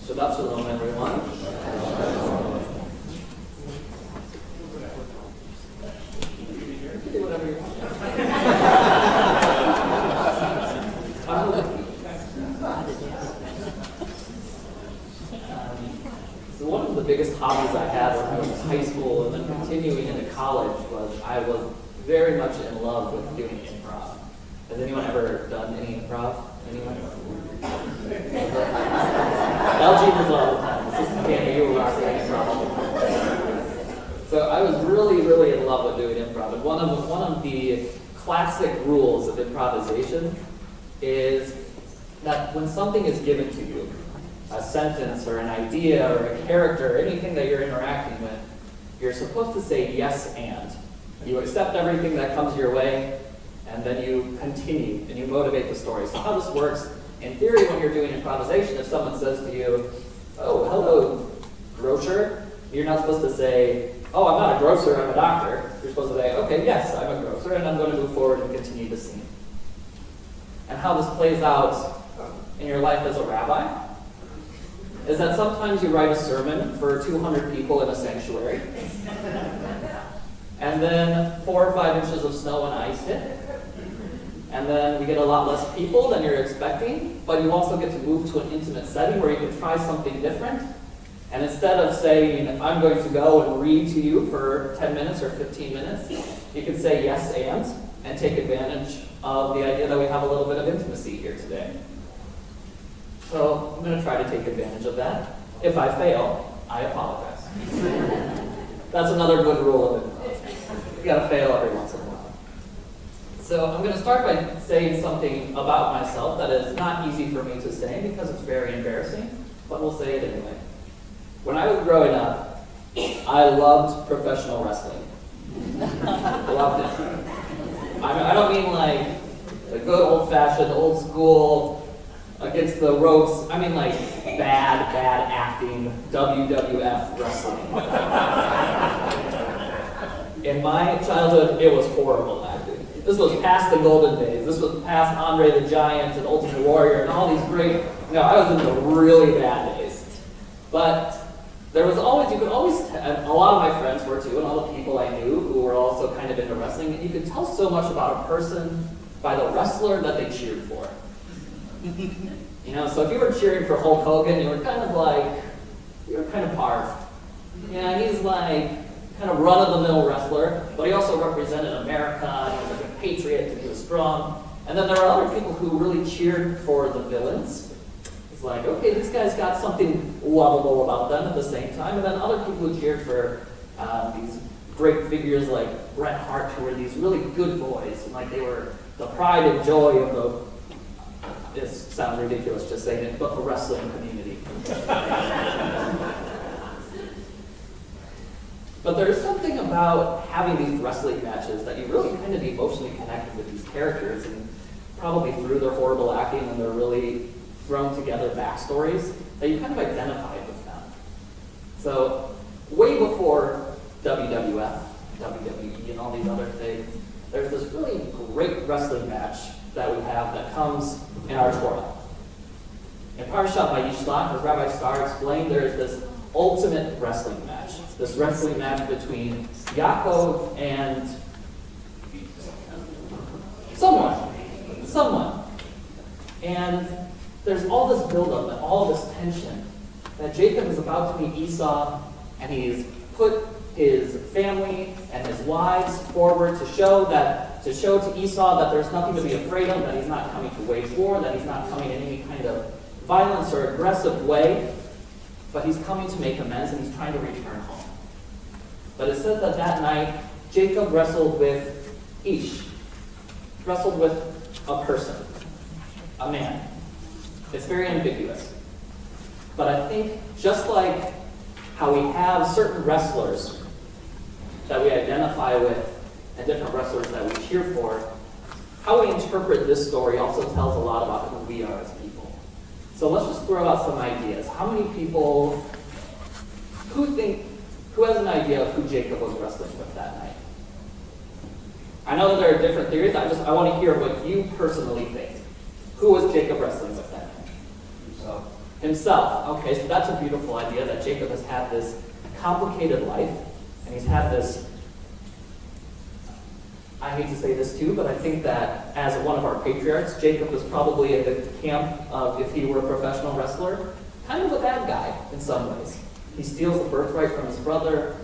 Shabbat Shalom, everyone. Do whatever you want. So one of the biggest hobbies I had when I was in high school and then continuing into college was I was very much in love with doing improv. Has anyone ever done any improv? Anyone? LG was all the time. Assistant Candy, you were rocking improv. So I was really in love with doing improv. And one of the classic rules of improvisation is that when something is given to you, a sentence or an idea or a character or anything that you're interacting with, you're supposed to say yes and. You accept everything that comes your way, and then you continue and you motivate the story. So how this works, in theory, when you're doing improvisation, if someone says to you, "Oh, hello, grocer," you're not supposed to say, "Oh, I'm not a grocer, I'm a doctor." You're supposed to say, "Okay, yes, I'm a grocer, and I'm going to move forward and continue the scene." And how this plays out in your life as a rabbi is that sometimes you write a sermon for 200 people in a sanctuary, and then 4 or 5 inches of snow and ice hit, and then we get a lot less people than you're expecting, but you also get to move to an intimate setting where you can try something different. And instead of saying, "I'm going to go and read to you for 10 minutes or 15 minutes, you can say yes and take advantage of the idea that we have a little bit of intimacy here today. So I'm going to try to take advantage of that. If I fail, I apologize. That's another good rule of improv. You got to fail every once in a while. So I'm going to start by saying something about myself that is not easy for me to say because it's very embarrassing, but we'll say it anyway. When I was growing up, I loved professional wrestling. Loved it. I don't mean like the good old-fashioned, old-school, against the ropes. I mean like bad acting, WWF wrestling. In my childhood, it was horrible acting. This was past the golden days. This was past Andre the Giant and Ultimate Warrior and all these great, I was in the really bad days. But there was always, you could always, and a lot of my friends were too, and all the people I knew who were also kind of into wrestling, and you could tell so much about a person by the wrestler that they cheered for. So if you were cheering for Hulk Hogan, you were kind of parved. Yeah, he's like kind of run-of-the-mill wrestler, but he also represented America, and he was like a patriot, and he was strong. And then there were other people who really cheered for the villains. It's like, okay, this guy's got something lovable about them at the same time. And then other people who cheered for these great figures like Bret Hart, who were these really good boys, and like they were the pride and joy of the, this sounds ridiculous just saying it, but the wrestling community. But there's something about having these wrestling matches that you really kind of emotionally connected with these characters, and probably through their horrible acting and their really thrown together backstories, that you kind of identified with them. So way before WWF, WWE, and all these other things, there's this really great wrestling match that we have that comes in our Torah. In Shabbat Ba-Yishlah, as Rabbi Starr explained, there's this ultimate wrestling match. This wrestling match between Yaakov and someone. And there's all this buildup and all this tension that Jacob is about to meet Esau, and he's put his family and his wives forward to show to Esau that there's nothing to be afraid of, that he's not coming to wage war, that he's not coming in any kind of violence or aggressive way, but he's coming to make amends and he's trying to return home. But it says that night, Jacob wrestled with wrestled with a person, a man. It's very ambiguous. But I think just like how we have certain wrestlers that we identify with and different wrestlers that we cheer for, how we interpret this story also tells a lot about who we are as people. So let's just throw out some ideas. How many people, who has an idea of who Jacob was wrestling with that night? I know that there are different theories. I want to hear what you personally think. Who was Jacob wrestling with that night? himself. Okay, so that's a beautiful idea, that Jacob has had this complicated life, and he's had this, I hate to say this too, but I think that as one of our patriarchs, Jacob was probably in the camp of, if he were a professional wrestler, kind of a bad guy in some ways. He steals the birthright from his brother.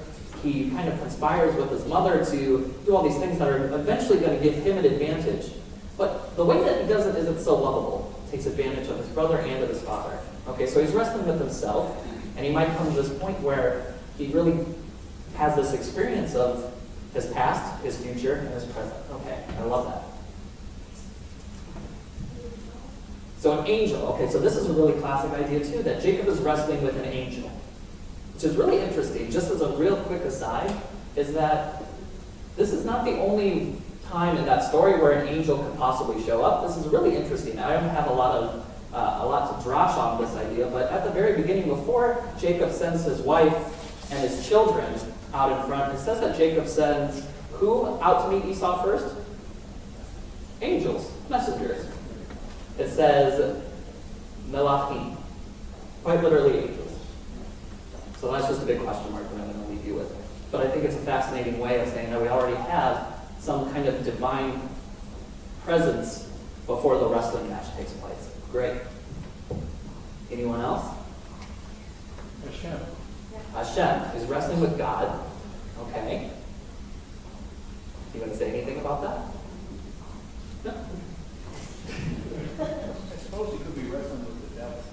He kind of conspires with his mother to do all these things that are eventually going to give him an advantage. But the way that he does it isn't so lovable. He takes advantage of his brother and of his father. Okay, so he's wrestling with himself, and he might come to this point where he really has this experience of his past, his future, and his present. Okay, I love that. So an angel. Okay, so this is a really classic idea too, that Jacob is wrestling with an angel. Which is really interesting, just as a real quick aside, is that this is not the only time in that story where an angel could possibly show up. This is really interesting. I don't have a lot to drash on this idea, but at the very beginning, before Jacob sends his wife and his children out in front, it says that Jacob sends who out to meet Esau first? Angels, messengers. It says melachim, quite literally angels. So that's just a big question mark that I'm going to leave you with. But I think it's a fascinating way of saying that we already have some kind of divine presence before the wrestling match takes place. Great. Anyone else? Hashem. Hashem is wrestling with God. Okay. You want to say anything about that? No? I suppose he could be wrestling with the devil.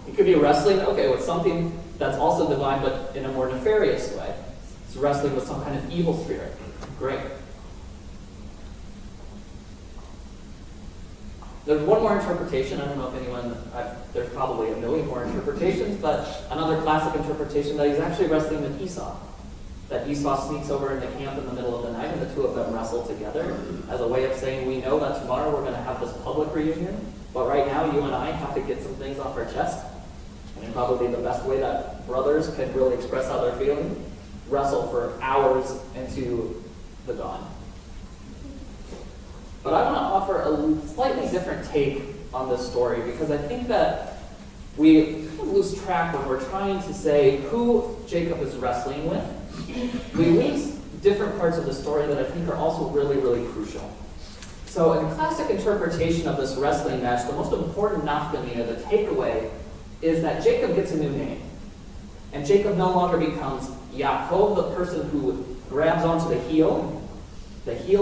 He could be wrestling, okay, with something that's also divine, but in a more nefarious way. He's wrestling with some kind of evil spirit. Great. There's one more interpretation. I don't know if anyone, there's probably a million more interpretations, but another classic interpretation that he's actually wrestling with Esau. That Esau sneaks over in the camp in the middle of the night and the two of them wrestle together as a way of saying, we know that tomorrow we're going to have this public reunion, but right now you and I have to get some things off our chest. And probably the best way that brothers can really express how they're feeling, wrestle for hours into the dawn. But I want to offer a slightly different take on this story, because I think that we kind of lose track when we're trying to say who Jacob is wrestling with. We lose different parts of the story that I think are also really, really crucial. So in classic interpretation of this wrestling match, the most important nafkamina, the takeaway, is that Jacob gets a new name. And Jacob no longer becomes Yaakov, the person who grabs onto the heel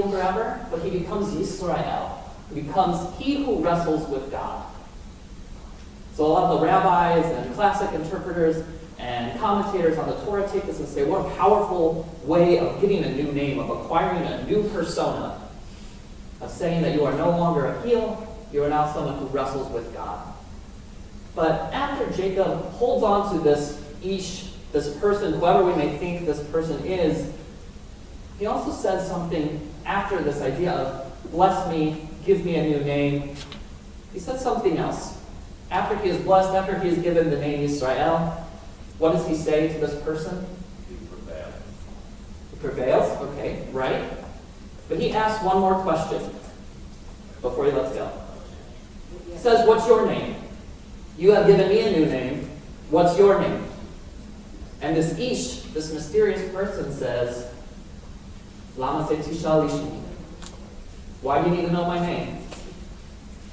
grabber, but he becomes Yisrael. He becomes he who wrestles with God. So a lot of the rabbis and classic interpreters and commentators on the Torah take this and say, what a powerful way of getting a new name, of acquiring a new persona, of saying that you are no longer a heel, you are now someone who wrestles with God. But after Jacob holds on to this ish, this person, whoever we may think this person is, he also says something after this idea of bless me, give me a new name. He says something else. After he is blessed, after he is given the name Israel, what does he say to this person? He prevails. He prevails, okay, right. But he asks one more question before he lets go. He says, what's your name? You have given me a new name. What's your name? And this ish, this mysterious person says, Lama se'tishal lishmi. Why do you need to know my name?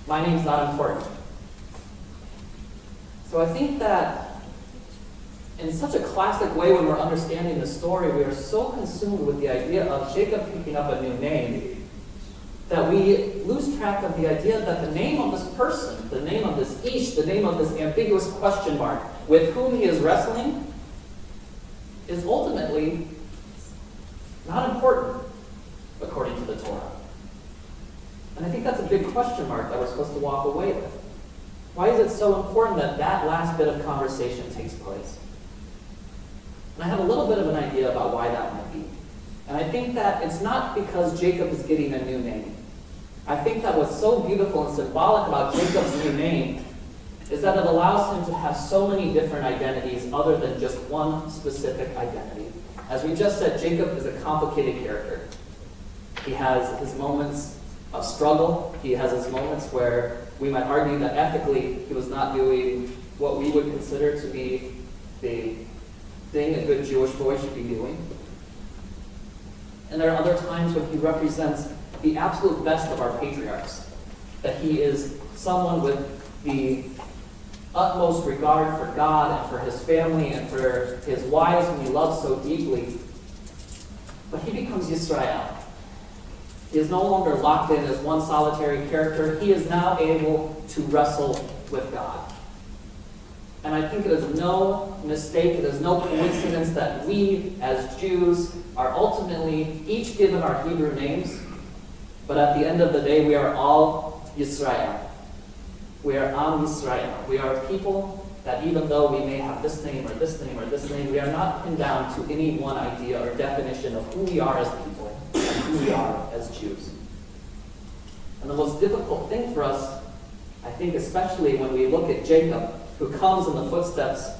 My name's not important. So I think that in such a classic way, when we're understanding the story, we are so consumed with the idea of Jacob picking up a new name that we lose track of the idea that the name of this person, the name of this ish, the name of this ambiguous question mark with whom he is wrestling is ultimately not important according to the Torah. And I think that's a big question mark that we're supposed to walk away with. Why is it so important that that last bit of conversation takes place? And I have a little bit of an idea about why that might be. And I think that it's not because Jacob is getting a new name. I think that what's so beautiful and symbolic about Jacob's new name is that it allows him to have so many different identities other than just one specific identity. As we just said, Jacob is a complicated character. He has his moments of struggle. He has his moments where we might argue that ethically he was not doing what we would consider to be the thing a good Jewish boy should be doing. And there are other times when he represents the absolute best of our patriarchs, that he is someone with the utmost regard for God and for his family and for his wives whom he loves so deeply. But he becomes Yisrael. He is no longer locked in as one solitary character. He is now able to wrestle with God. And I think it is no mistake, it is no coincidence that we as Jews are ultimately each given our Hebrew names, but at the end of the day we are all Yisrael. We are Am Yisrael. We are people that even though we may have this name or this name or this name, we are not pinned down to any one idea or definition of who we are as people and who we are as Jews. And the most difficult thing for us, I think especially when we look at Jacob, who comes in the footsteps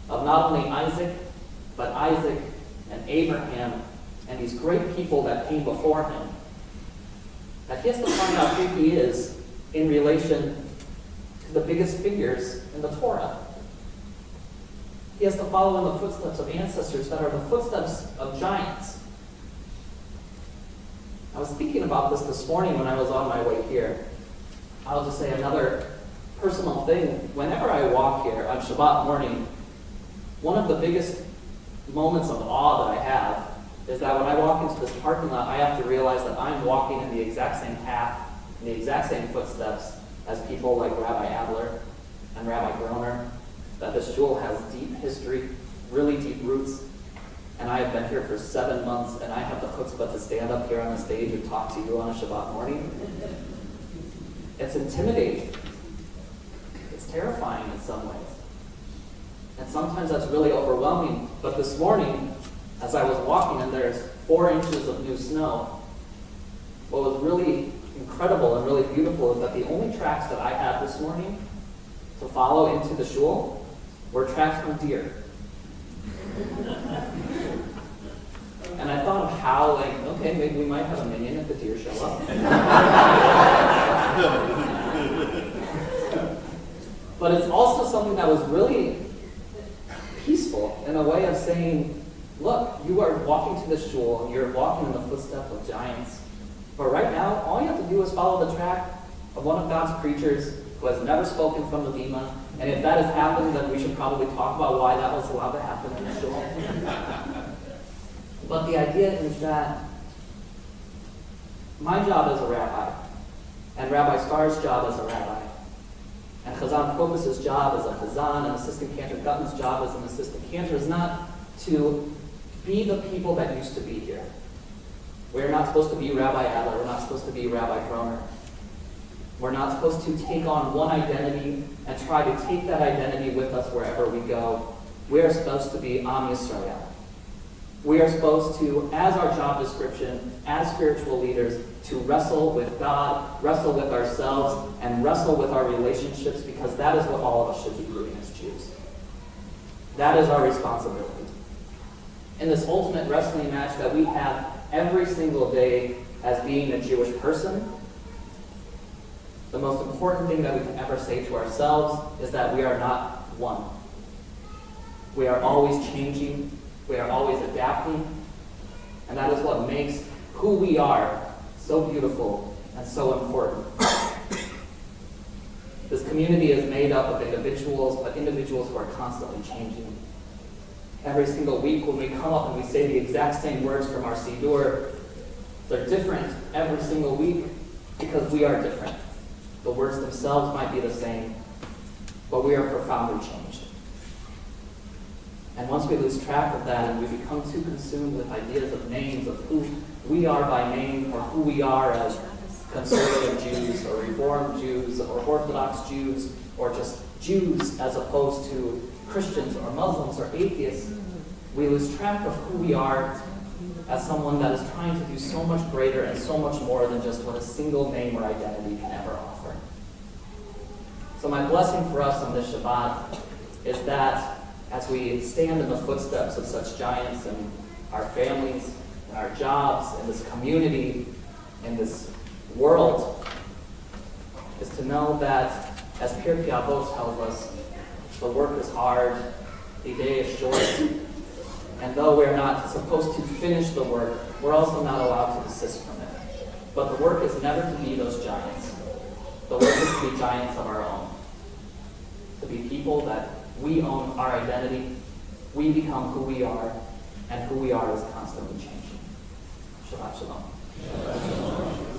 of not only Isaac, but Isaac and Abraham and these great people that came before him, that he has to find out who he is in relation to the biggest figures in the Torah. He has to follow in the footsteps of ancestors that are the footsteps of giants. I was thinking about this morning when I was on my way here. I'll just say another personal thing. Whenever I walk here on Shabbat morning, one of the biggest moments of awe that I have is that when I walk into this parking lot, I have to realize that I'm walking in the exact same path, in the exact same footsteps as people like Rabbi Adler and Rabbi Groner, that this shul has deep history, really deep roots, and I have been here for 7 months, and I have the chutzpah to stand up here on the stage and talk to you on a Shabbat morning. It's intimidating. It's terrifying in some ways. And sometimes that's really overwhelming. But this morning, as I was walking and there's 4 inches of new snow, what was really incredible and really beautiful is that the only tracks that I had this morning to follow into the shul were tracks from deer. And I thought of how, okay, maybe we might have a minion if the deer show up. But it's also something that was really peaceful in a way of saying, look, you are walking to the shul, and you're walking in the footsteps of giants. But right now, all you have to do is follow the track of one of God's creatures who has never spoken from the bima. And if that has happened, then we should probably talk about why that was allowed to happen in the shul. But the idea is that my job as a rabbi, and Rabbi Starr's job as a rabbi, and Chazan Probus's job as a Chazan, and Assistant Cantor Gutman's job as an Assistant Cantor is not to be the people that used to be here. We're not supposed to be Rabbi Adler. We're not supposed to be Rabbi Groner. We're not supposed to take on one identity and try to take that identity with us wherever we go. We are supposed to be Am Yisrael. We are supposed to, as our job description, as spiritual leaders, to wrestle with God, wrestle with ourselves, and wrestle with our relationships, because that is what all of us should be doing as Jews. That is our responsibility. In this ultimate wrestling match that we have every single day as being a Jewish person, the most important thing that we can ever say to ourselves is that we are not one. We are always changing. We are always adapting. And that is what makes who we are so beautiful and so important. This community is made up of individuals, but individuals who are constantly changing. Every single week when we come up and we say the exact same words from our Siddur, they're different every single week because we are different. The words themselves might be the same, but we are profoundly changed. And once we lose track of that and we become too consumed with ideas of names, of who we are by name, or who we are as conservative Jews, or Reformed Jews, or Orthodox Jews, or just Jews as opposed to Christians or Muslims or atheists, we lose track of who we are as someone that is trying to do so much greater and so much more than just what a single name or identity can ever offer. So my blessing for us on this Shabbat is that as we stand in the footsteps of such giants in our families, in our jobs, in this community, in this world, is to know that, as Pirkei Avot tells us, The work is hard, the day is short, and though we're not supposed to finish the work, we're also not allowed to desist from it. But the work is never to be those giants. The work is to be giants of our own. To be people that we own our identity, we become who we are, and who we are is constantly changing. Shabbat Shalom.